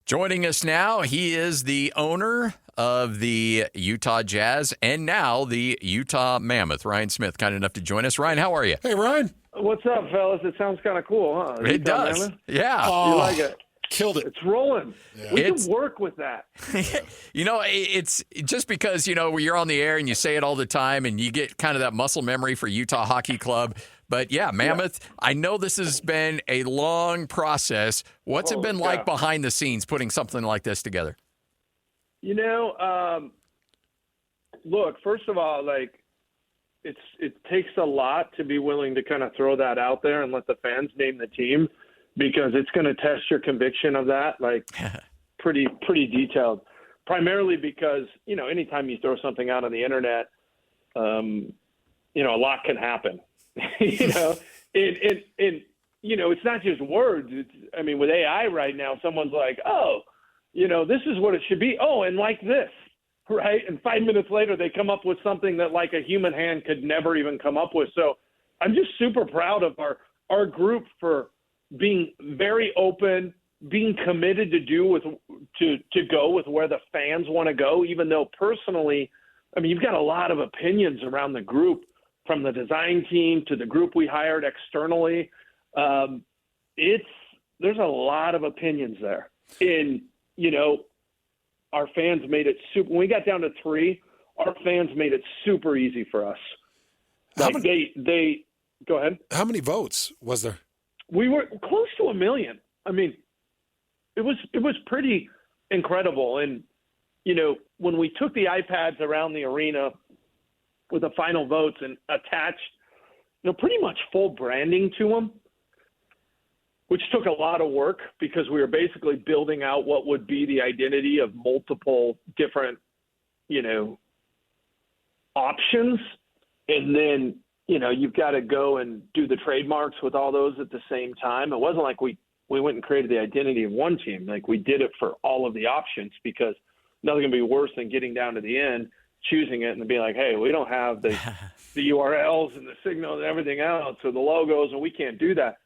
Joining us now, he is the owner of the Utah Jazz and now the Utah Mammoth. Ryan Smith, kind enough to join us. Ryan, how are you? Hey, Ryan. What's up, fellas? It sounds kind of cool, huh? It does. Mammoth? Yeah. Oh, You like it? Killed it. It's rolling. Yeah. We can work with that. It's just because, you're on the air and you say it all the time and you get kind of that muscle memory for Utah Hockey Club. But, yeah, Mammoth, I know this has been a long process. What's it been like behind the scenes putting something like this together? Look, first of all, it takes a lot to be willing to kind of throw that out there and let the fans name the team, because it's going to test your conviction of that, pretty detailed. Primarily because, anytime you throw something out on the internet, a lot can happen. It's not just words. With AI right now, someone's like, this is what it should be. Oh, and like this, right? And 5 minutes later, they come up with something that a human hand could never even come up with. So I'm just super proud of our group for being very open, being committed to go with where the fans want to go, even though personally, you've got a lot of opinions around the group, from the design team to the group we hired externally. There's a lot of opinions there. And, our fans made it super. When we got down to 3, our fans made it super easy for us. They go ahead. How many votes was there? We were close to 1 million. It was pretty incredible. And, when we took the iPads around the arena with the final votes and attached, pretty much full branding to them, which took a lot of work because we were basically building out what would be the identity of multiple different, options. And then, you've got to go and do the trademarks with all those at the same time. It wasn't like we went and created the identity of one team. We did it for all of the options, because nothing can be worse than getting down to the end, choosing it, and being like, hey, we don't have the URLs and the signals and everything else, or the logos, and we can't do that.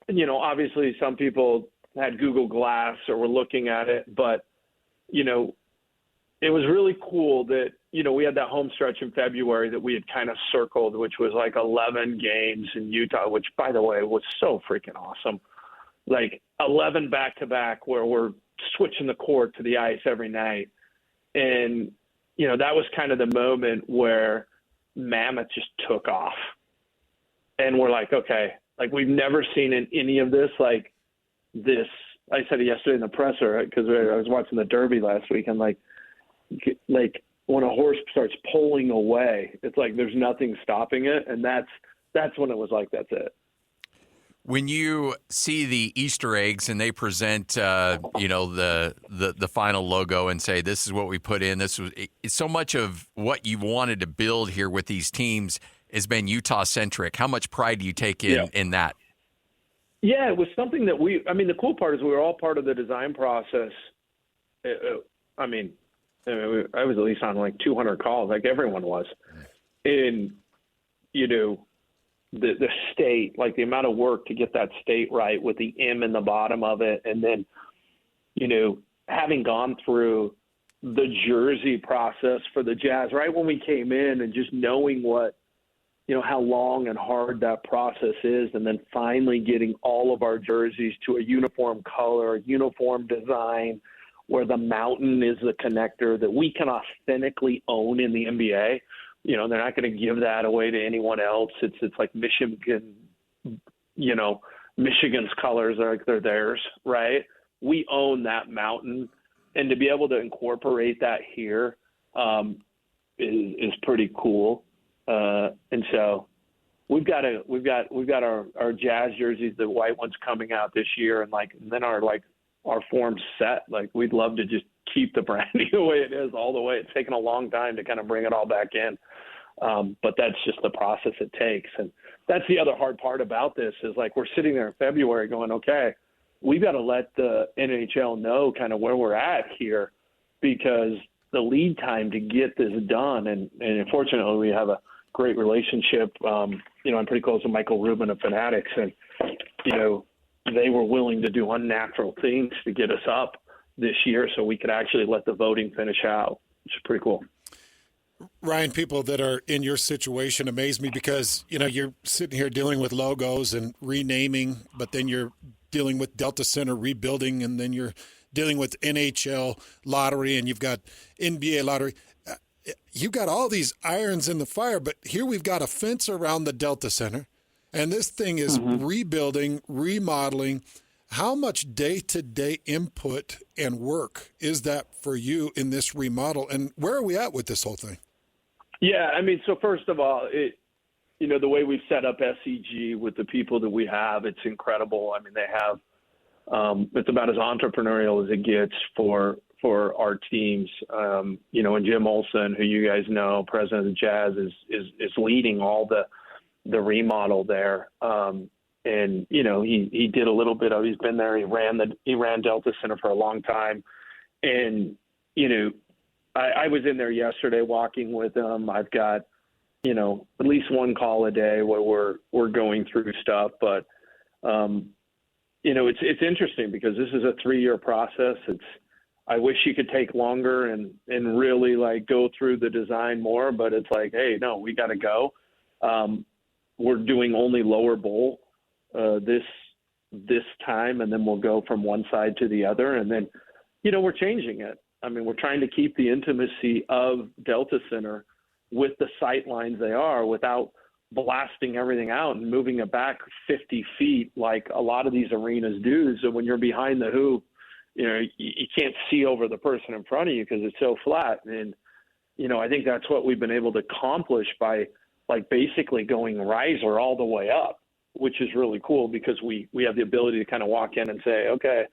And, obviously some people had Google Glass or were looking at it, but, it was really cool that, we had that home stretch in February that we had kind of circled, which was 11 games in Utah, which, by the way, was so freaking awesome. 11 back-to-back where we're switching the court to the ice every night. And, that was kind of the moment where Mammoth just took off. And we're like, okay, we've never seen in any of this this. I said it yesterday in the presser, because I was watching the Derby last week. And when a horse starts pulling away, it's there's nothing stopping it. And that's when it was that's it. When you see the Easter eggs and they present, the final logo and say, this is what we put in, it's so much of what you wanted to build here with these teams has been Utah-centric. How much pride do you take in that? Yeah, it was something that the cool part is we were all part of the design process. I was at least on 200 calls, everyone was. And, the state, the amount of work to get that state right with the M in the bottom of it. And then, having gone through the jersey process for the Jazz, right when we came in, and just knowing what, how long and hard that process is, and then finally getting all of our jerseys to a uniform color, a uniform design, where the mountain is the connector that we can authentically own in the NBA. They're not going to give that away to anyone else. It's Michigan, Michigan's colors are they're theirs, right? We own that mountain, and to be able to incorporate that here is pretty cool. And so we've got our Jazz jerseys, the white ones, coming out this year, and then our form's set. We'd love to just keep the branding the way it is all the way. It's taken a long time to kind of bring it all back in. But that's just the process it takes. And that's the other hard part about this is we're sitting there in February going, okay, we've got to let the NHL know kind of where we're at here, because the lead time to get this done. And unfortunately, we have a great relationship. I'm pretty close to Michael Rubin of Fanatics, and, they were willing to do unnatural things to get us up this year so we could actually let the voting finish out, which is pretty cool. Ryan, people that are in your situation amaze me because, you're sitting here dealing with logos and renaming, but then you're dealing with Delta Center rebuilding, and then you're dealing with NHL lottery, and you've got NBA lottery. You've got all these irons in the fire, but here we've got a fence around the Delta Center, and this thing is rebuilding, remodeling. How much day-to-day input and work is that for you in this remodel, and where are we at with this whole thing? Yeah, so first of all, the way we've set up SEG with the people that we have, it's incredible. They have it's about as entrepreneurial as it gets for our teams. And Jim Olson, who you guys know, president of the Jazz, is leading all the remodel there. And he did a little bit of. He's been there. He ran Delta Center for a long time, and I was in there yesterday walking with him. I've got, at least one call a day where we're going through stuff. But, it's interesting because this is a 3-year process. I wish you could take longer and really go through the design more, but it's hey, no, we got to go. We're doing only lower bowl this time, and then we'll go from one side to the other. And then, we're changing it. We're trying to keep the intimacy of Delta Center with the sight lines they are without blasting everything out and moving it back 50 feet like a lot of these arenas do. So when you're behind the hoop, you can't see over the person in front of you because it's so flat. And, I think that's what we've been able to accomplish by basically going riser all the way up, which is really cool because we have the ability to kind of walk in and say, okay,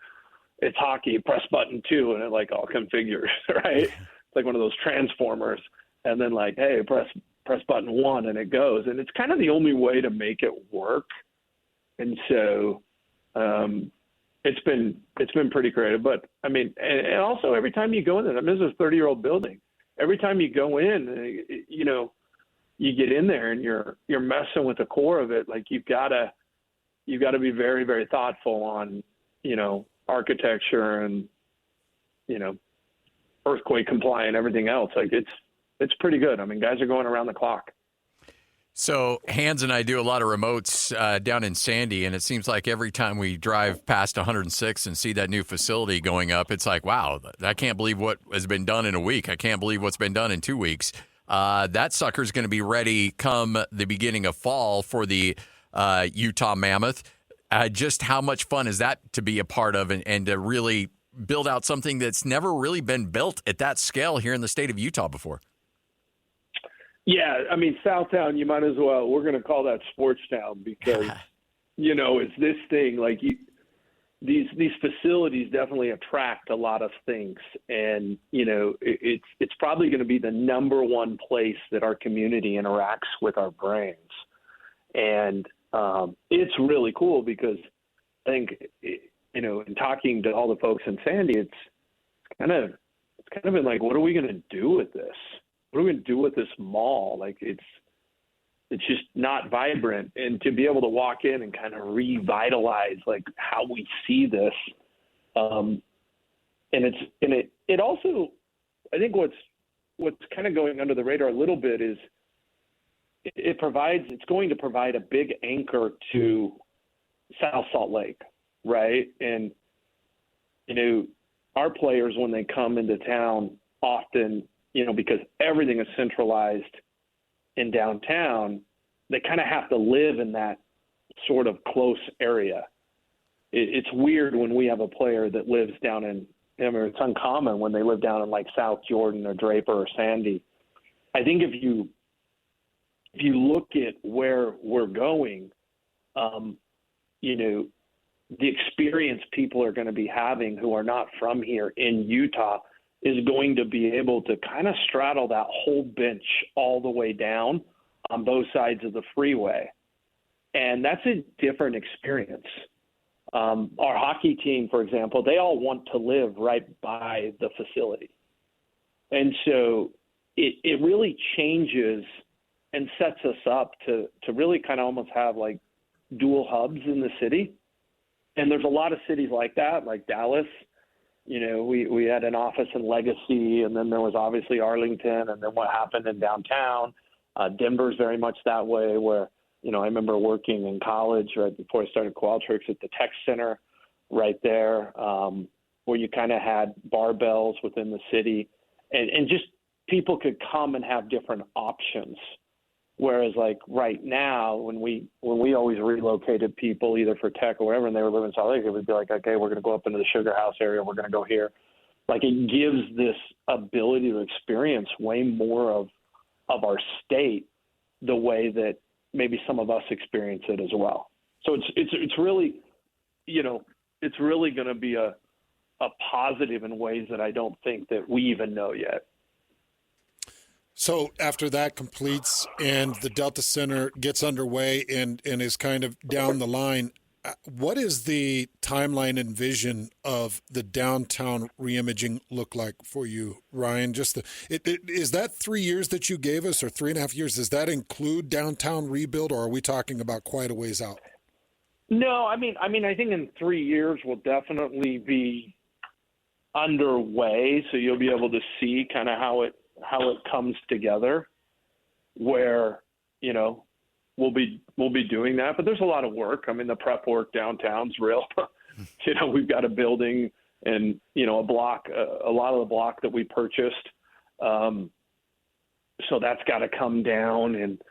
it's hockey, press button 2, and it all configures, right? It's like one of those transformers. And then hey, press button 1 and it goes. And it's kind of the only way to make it work. And so it's been pretty creative. But and also every time you go in there, this is a 30-year-old building. Every time you go in, you get in there and you're messing with the core of it. You've got to be very, very thoughtful on, architecture and, earthquake compliant, everything else. It's pretty good. Guys are going around the clock. So Hans and I do a lot of remotes down in Sandy, and it seems like every time we drive past 106 and see that new facility going up, it's wow, I can't believe what has been done in a week. I can't believe what's been done in 2 weeks. That sucker's going to be ready come the beginning of fall for the Utah Mammoth. Just how much fun is that to be a part of and to really build out something that's never really been built at that scale here in the state of Utah before? Yeah, Southtown, you might as well. We're going to call that Sports Town because, it's this thing. These facilities definitely attract a lot of things. And, it's probably going to be the number one place that our community interacts with our brands. And it's really cool because I think, in talking to all the folks in Sandy, it's kind of been what are we going to do with this? What are we going to do with this mall? It's just not vibrant. And to be able to walk in and kind of revitalize how we see this. And it also, I think what's kind of going under the radar a little bit is it's going to provide a big anchor to South Salt Lake, right? And, our players, when they come into town often, because everything is centralized in downtown, they kind of have to live in that sort of close area. It's weird when we have a player that lives down in, it's uncommon when they live down in South Jordan or Draper or Sandy. I think if you look at where we're going, the experience people are going to be having who are not from here in Utah is going to be able to kind of straddle that whole bench all the way down on both sides of the freeway. And that's a different experience. Our hockey team, for example, they all want to live right by the facility. And so it really changes and sets us up to really kind of almost have dual hubs in the city. And there's a lot of cities like that, like Dallas, we had an office in Legacy, and then there was obviously Arlington, and then what happened in downtown. Denver's very much that way, where, I remember working in college right before I started Qualtrics at the Tech Center right there, where you kind of had barbells within the city, and just people could come and have different options. Whereas like right now, when we always relocated people either for tech or whatever, and they were living in Salt Lake, it would be like, okay, we're going to go up into the Sugar House area. We're going to go here. Like, it gives this ability to experience way more of our state the way that maybe some of us experience it as well. So it's really, it's really going to be a positive in ways that I don't think that we even know yet. So after that completes and the Delta Center gets underway and is kind of down the line, what is the timeline and vision of the downtown reimaging look like for you, Ryan? Just is that 3 years that you gave us, or 3.5 years? Does that include downtown rebuild, or are we talking about quite a ways out? No, I mean, I think in 3 years we'll definitely be underway, so you'll be able to see kind of how it comes together, where, we'll be doing that. But there's a lot of work. I mean, the prep work downtown's real. We've got a building and, a block, a lot of the block that we purchased. So that's got to come down, and,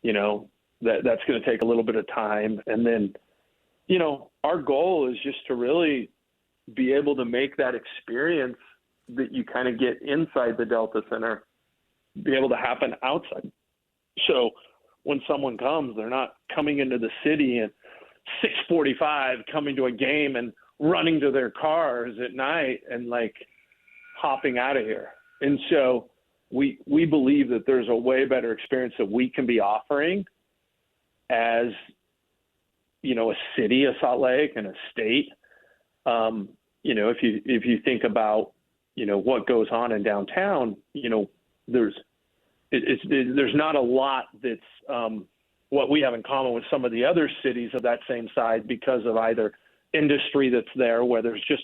that's going to take a little bit of time. And then, our goal is just to really be able to make that experience that you kind of get inside the Delta Center be able to happen outside. So when someone comes, they're not coming into the city at 6:45, coming to a game and running to their cars at night and like hopping out of here. And so we believe that there's a way better experience that we can be offering as, a city of Salt Lake and a state. If you think about, what goes on in downtown, there's not a lot that's what we have in common with some of the other cities of that same size, because of either industry that's there, where there's just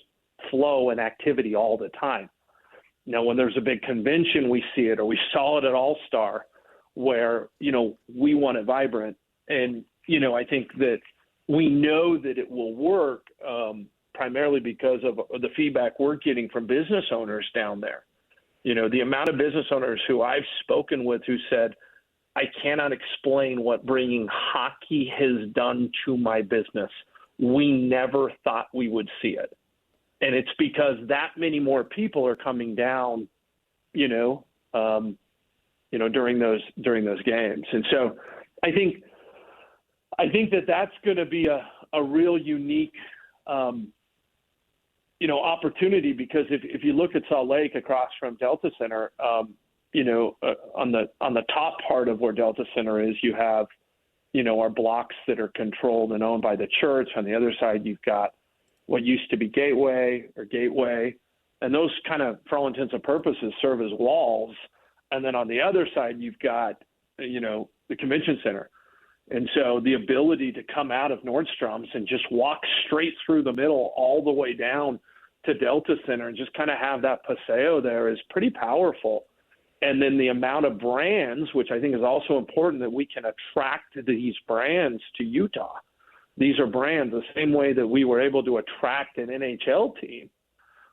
flow and activity all the time. When there's a big convention, we see it, or we saw it at All-Star, where, we want it vibrant. And, I think that we know that it will work, primarily because of the feedback we're getting from business owners down there. The amount of business owners who I've spoken with who said, I cannot explain what bringing hockey has done to my business. We never thought we would see it. And it's because that many more people are coming down, during those games. And so I think that that's going to be a real unique, opportunity, because if you look at Salt Lake across from Delta Center, on the top part of where Delta Center is, you have, our blocks that are controlled and owned by the church. On the other side, you've got what used to be Gateway, and those kind of, for all intents and purposes, serve as walls. And then on the other side, you've got, the convention center. And so the ability to come out of Nordstrom's and just walk straight through the middle all the way down to Delta Center and just kind of have that paseo there is pretty powerful. And then the amount of brands, which I think is also important, that we can attract these brands to Utah. These are brands the same way that we were able to attract an NHL team,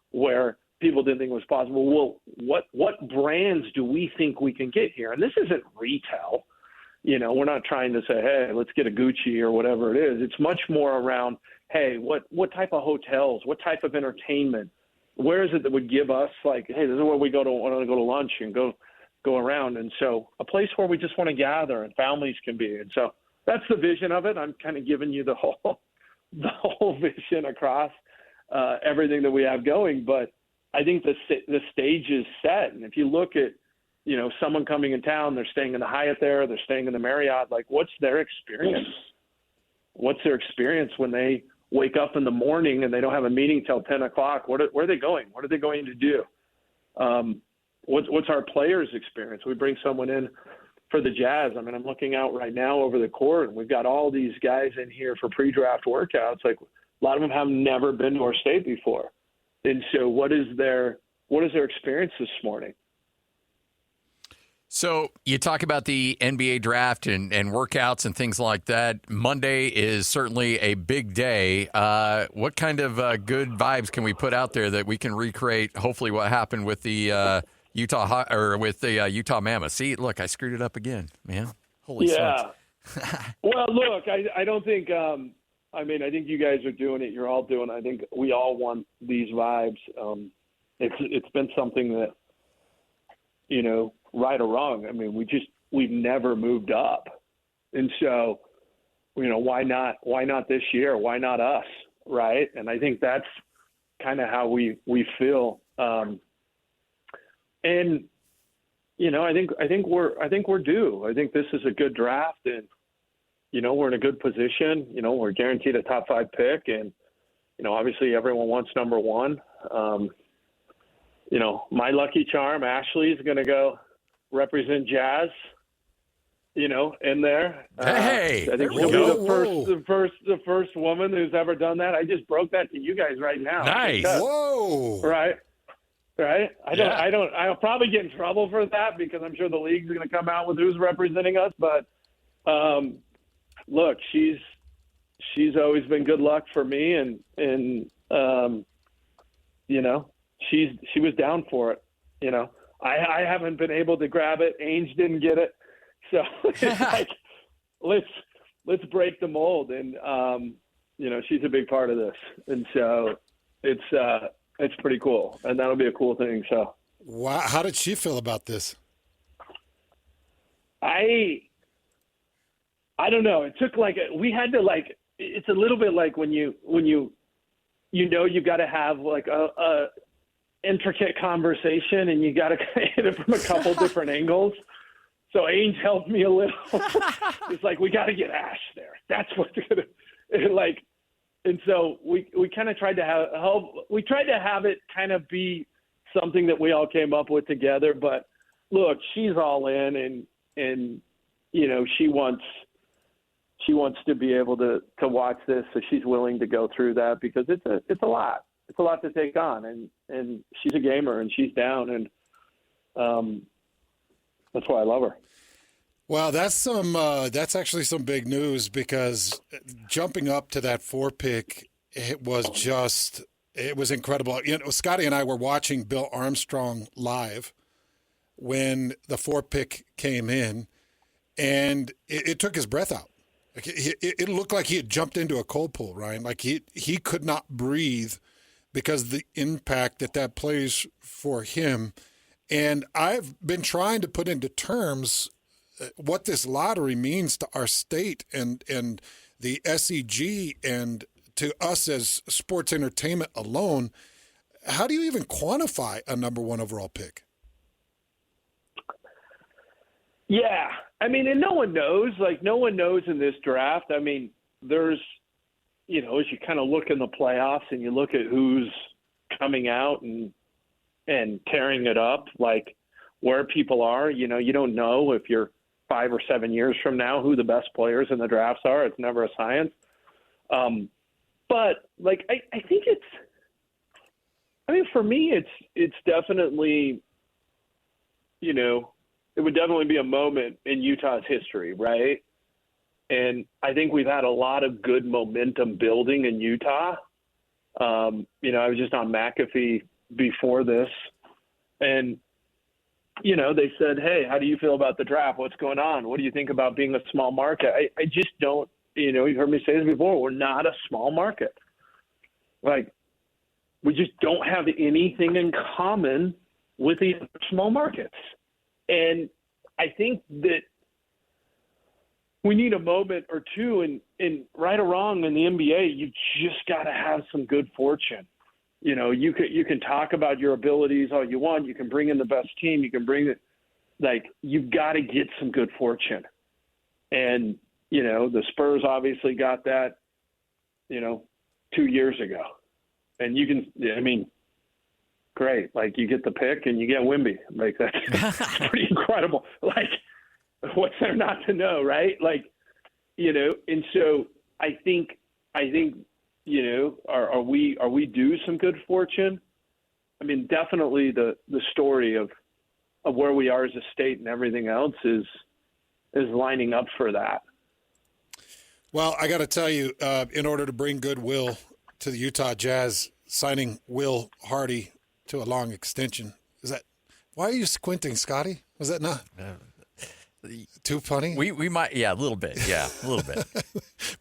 where people didn't think it was possible. Well, what brands do we think we can get here? And this isn't retail. We're not trying to say, hey, let's get a Gucci or whatever it is. It's much more around, hey, what type of hotels, what type of entertainment, where is it that would give us, like, hey, this is where we want to go to lunch and go around. And so a place where we just want to gather and families can be. And so that's the vision of it. I'm kind of giving you the whole vision across everything that we have going. But I think the stage is set. And if you look at, someone coming in town, they're staying in the Hyatt there, they're staying in the Marriott, like, what's their experience? What's their experience when they wake up in the morning and they don't have a meeting till 10 o'clock? Where are they going? What are they going to do? What's our players' experience? We bring someone in for the Jazz. I mean, I'm looking out right now over the court, and we've got all these guys in here for pre-draft workouts. Like, a lot of them have never been to our state before. And so what is their experience this morning? So you talk about the NBA draft and workouts and things like that. Monday is certainly a big day. What kind of good vibes can we put out there that we can recreate, hopefully, what happened with the Utah Mammoth? See, look, I screwed it up again, man. Holy smokes. Well, look, I don't think I think you guys are doing it. You're all doing it. I think we all want these vibes. It's been something that, right or wrong, I mean, we've never moved up. And so, why not this year? Why not us? Right. And I think that's kind of how we feel. And, I think we're due. I think this is a good draft, and, we're in a good position. We're guaranteed a top 5 pick, and, obviously everyone wants number 1. My lucky charm, Ashley, is going to go represent Jazz, in there. Hey, I think she'll be the first woman who's ever done that. I just broke that to you guys right now. Nice. Whoa. Right. I'll probably get in trouble for that because I'm sure the league's going to come out with who's representing us. But look, she's always been good luck for me, and she was down for it. I haven't been able to grab it. Ainge didn't get it. So it's like, let's break the mold. And, she's a big part of this. And so it's pretty cool. And that'll be a cool thing. So, wow. How did she feel about this? I don't know. It took we had to it's a little bit like when you got to have like a intricate conversation, and you got to hit it from a couple different angles. So Ainge helped me a little. It's like, we got to get Ash there. That's what's going to and so we kind of tried to have it kind of be something that we all came up with together. But look, she's all in, and she wants to be able to watch this. So she's willing to go through that because it's a lot. It's a lot to take on, and she's a gamer, and she's down, and that's why I love her. Well, that's actually some big news, because jumping up to that 4 pick, it was incredible. Scotty and I were watching Bill Armstrong live when the 4 pick came in, and it took his breath out. Like it looked like he had jumped into a cold pool, Ryan. Like he could not breathe because of the impact that plays for him. And I've been trying to put into terms what this lottery means to our state and the SEG and to us as sports entertainment alone. How do you even quantify a number 1 overall pick? Yeah. I mean, and no one knows. No one knows in this draft. I mean, there's, as you kind of look in the playoffs and you look at who's coming out and tearing it up, like where people are, you don't know if you're 5 or 7 years from now who the best players in the drafts are. It's never a science. But I think for me, it's definitely, it would definitely be a moment in Utah's history, right? And I think we've had a lot of good momentum building in Utah. I was just on McAfee before this, and, they said, hey, how do you feel about the draft? What's going on? What do you think about being a small market? I just don't, you've heard me say this before, we're not a small market. We just don't have anything in common with these small markets. And I think that we need a moment or two, and right or wrong in the NBA, you just got to have some good fortune. You can talk about your abilities all you want. You can bring in the best team. You can bring it. You've got to get some good fortune. And, the Spurs obviously got that, 2 years ago. And great. You get the pick and you get Wemby. That's pretty incredible. What's there not to know, right? And so I think, are we due some good fortune? I mean, definitely the story of where we are as a state and everything else is lining up for that. Well, I got to tell you, in order to bring goodwill to the Utah Jazz, signing Will Hardy to a long extension, why are you squinting, Scotty? Was that not too funny? We might, a little bit. Yeah, a little bit.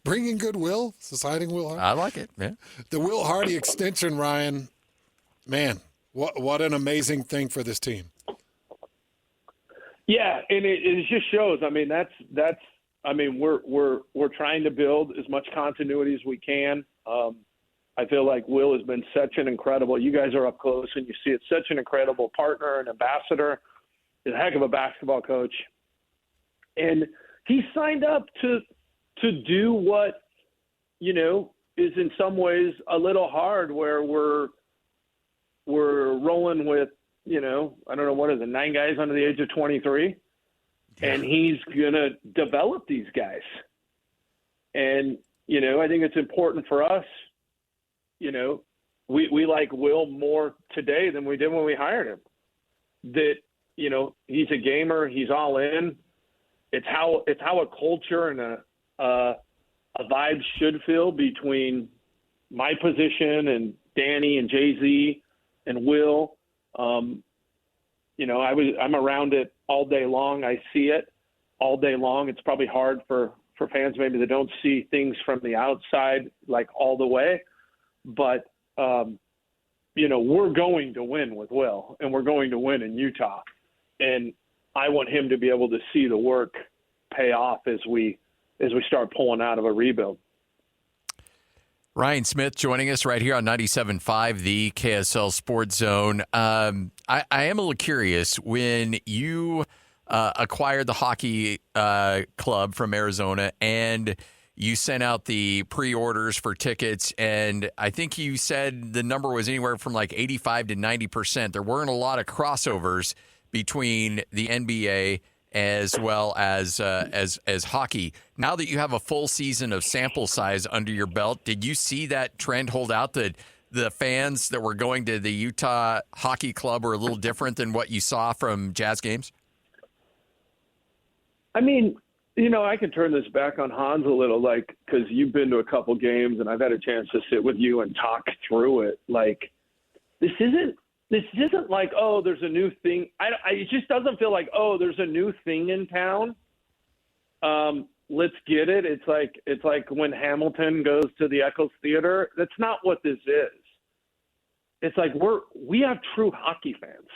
Bringing goodwill, signing Will Hardy. I like it, man. The Will Hardy extension, Ryan, man, what an amazing thing for this team. Yeah, and it just shows. I mean, that's. I mean, we're trying to build as much continuity as we can. I feel like Will has been such an incredible. You guys are up close and you see it. Such an incredible partner and ambassador. He's a heck of a basketball coach, and he signed up to do what is in some ways a little hard. Where we're rolling with I don't know, what is it, 9 guys under the age of 23. And he's going to develop these guys. And, I think it's important for us, we like Will more today than we did when we hired him. That, he's a gamer, he's all in. It's how a culture and a vibe should feel between my position and Danny and Jay-Z and Will. I'm around it all day long. I see it all day long. It's probably hard for fans maybe that don't see things from the outside, like all the way. But, we're going to win with Will, and we're going to win in Utah. And I want him to be able to see the work pay off as we start pulling out of a rebuild. Ryan Smith joining us right here on 97.5, the KSL Sports Zone. I am a little curious. When you acquired the hockey club from Arizona and you sent out the pre-orders for tickets, and I think you said the number was anywhere from like 85 to 90%. There weren't a lot of crossovers between the NBA as well as hockey. Now that you have a full season of sample size under your belt, did you see that trend hold out? That the fans that were going to the Utah Hockey Club were a little different than what you saw from Jazz games? I mean, I can turn this back on Hans a little, because you've been to a couple games and I've had a chance to sit with you and talk through it. This isn't like, oh, there's a new thing. It just doesn't feel like, oh, there's a new thing in town. Let's get it. It's like when Hamilton goes to the Eccles Theater. That's not what this is. It's like we have true hockey fans.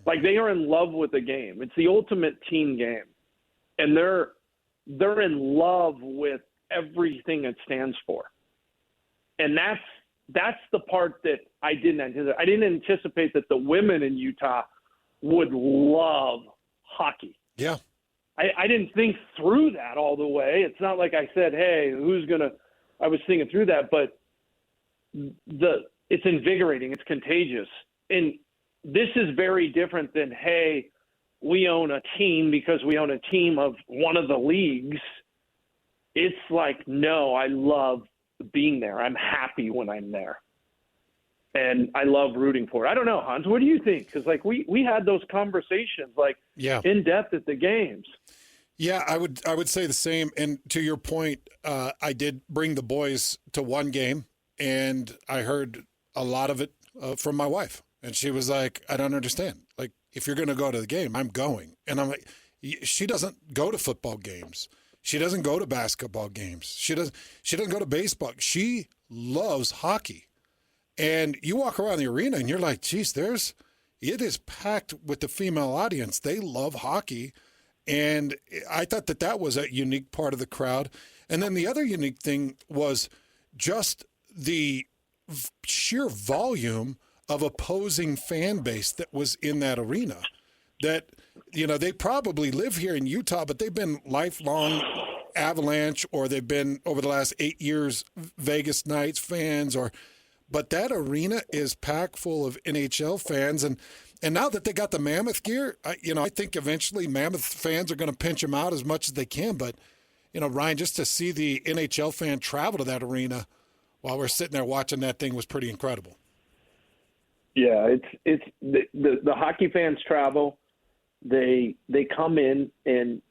Like, they are in love with the game. It's the ultimate team game, and they're in love with everything it stands for. And that's the part that I didn't anticipate. I didn't anticipate that the women in Utah would love hockey. Yeah. I didn't think through that all the way. It's not like I said, hey, I was thinking through that, but it's invigorating. It's contagious. And this is very different than, hey, we own a team because we own a team of one of the leagues. It's like, no, I love being there. I'm happy when I'm there. And I love rooting for it. I don't know, Hans, what do you think? Because we had those conversations in depth at the games. Yeah, I would say the same. And to your point, I did bring the boys to one game, and I heard a lot of it from my wife. And she was like, I don't understand. Like, if you're going to go to the game, I'm going. And I'm like, she doesn't go to football games. She doesn't go to basketball games. She doesn't go to baseball. She loves hockey. And you walk around the arena and you're like, geez, it is packed with the female audience. They love hockey. And I thought that was a unique part of the crowd. And then the other unique thing was just the sheer volume of opposing fan base that was in that arena. That, they probably live here in Utah, but they've been lifelong Avalanche, or they've been over the last 8 years Vegas Knights fans, but that arena is packed full of NHL fans. And now that they got the Mammoth gear, I think eventually Mammoth fans are going to pinch them out as much as they can. But, Ryan, just to see the NHL fan travel to that arena while we're sitting there watching that thing was pretty incredible. Yeah, it's the hockey fans travel. They come in, and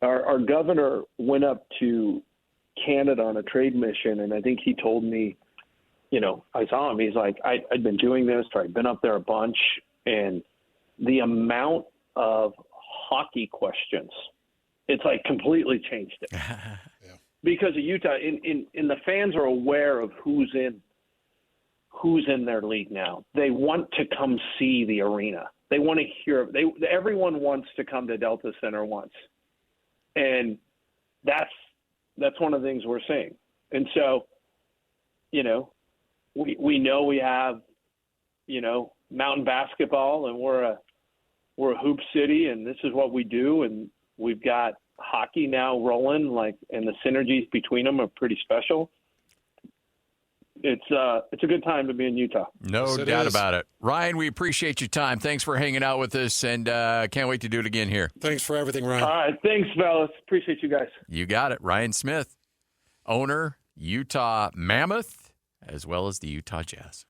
our governor went up to Canada on a trade mission, and I think he told me, I saw him. He's like, I'd been doing this, or I'd been up there a bunch, and the amount of hockey questions, it's like completely changed it. Yeah. Because of Utah, in the fans are aware of who's in their league now. They want to come see the arena. They want to hear. Everyone wants to come to Delta Center once, and that's one of the things we're seeing. And so, we know we have, mountain basketball, and we're a hoop city, and this is what we do, and we've got hockey now rolling, and the synergies between them are pretty special. It's a good time to be in Utah. No Yes, doubt is. about it. Ryan, we appreciate your time. Thanks for hanging out with us, and can't wait to do it again here. Thanks for everything, Ryan. All right, thanks, fellas. Appreciate you guys. You got it. Ryan Smith, owner, Utah Mammoth, as well as the Utah Jazz.